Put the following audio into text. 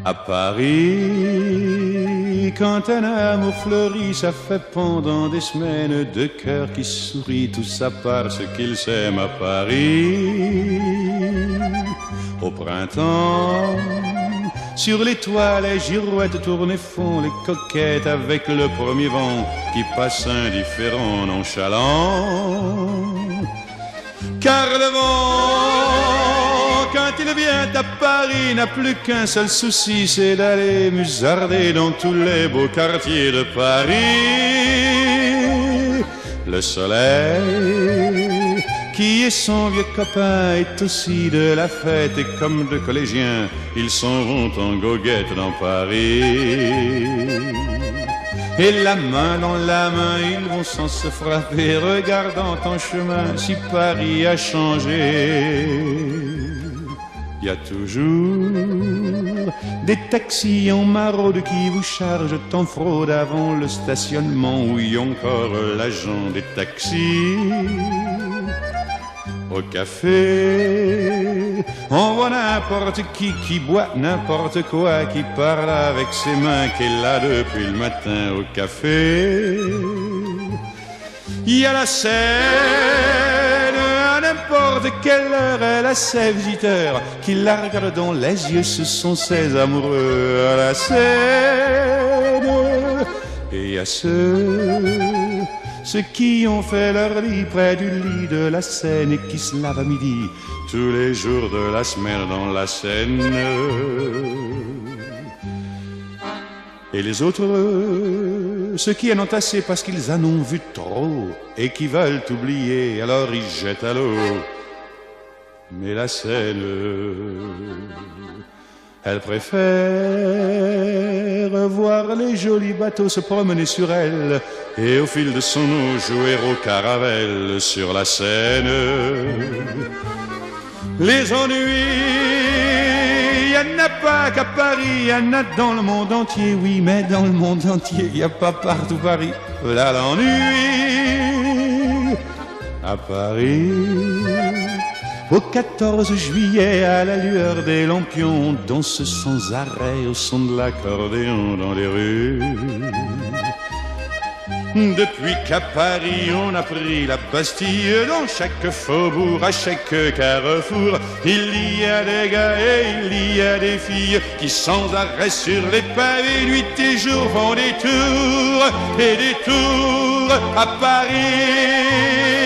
À Paris, quand un amour fleurit, ça fait pendant des semaines deux cœurs qui sourient, tout ça parce qu'ils s'aiment à Paris. Au printemps, sur les toits, les girouettes tournent et font les coquettes avec le premier vent qui passe indifférent, nonchalant. Car le vent, quand il vient à Paris, n'a plus qu'un seul souci, c'est d'aller musarder dans tous les beaux quartiers de Paris. Le soleil, qui est son vieux copain, est aussi de la fête, et comme deux collégiens, ils s'en vont en goguette dans Paris. Et la main dans la main, ils vont sans se frapper, regardant en chemin si Paris a changé. Il y a toujours des taxis en maraude qui vous chargent en fraude avant le stationnement, où y a encore l'agent des taxis. Au café, on voit n'importe qui boit n'importe quoi, qui parle avec ses mains, qui est là depuis le matin au café. Il y a la Seine, à n'importe quelle heure, elle a ses visiteurs qui la regardent dans les yeux, ce sont ses amoureux à la Seine. Et il y a ceux qui ont fait leur lit près du lit de la Seine et qui se lavent à midi tous les jours de la semaine dans la Seine. Et les autres, ceux qui en ont assez parce qu'ils en ont vu trop et qui veulent oublier, alors ils jettent à l'eau. Mais la Seine, elle préfère voir les jolis bateaux se promener sur elle et au fil de son eau jouer au caravelle sur la Seine. Les ennuis, y en a pas qu'à Paris, y en a dans le monde entier, oui, mais dans le monde entier, y a pas partout Paris. Là l'ennui à Paris. Au 14 juillet, à la lueur des lampions, on danse sans arrêt au son de l'accordéon dans les rues. Depuis qu'à Paris on a pris la Bastille, dans chaque faubourg, à chaque carrefour, il y a des gars et il y a des filles qui sans arrêt sur les pavés, nuit et jour, font des tours et des tours à Paris.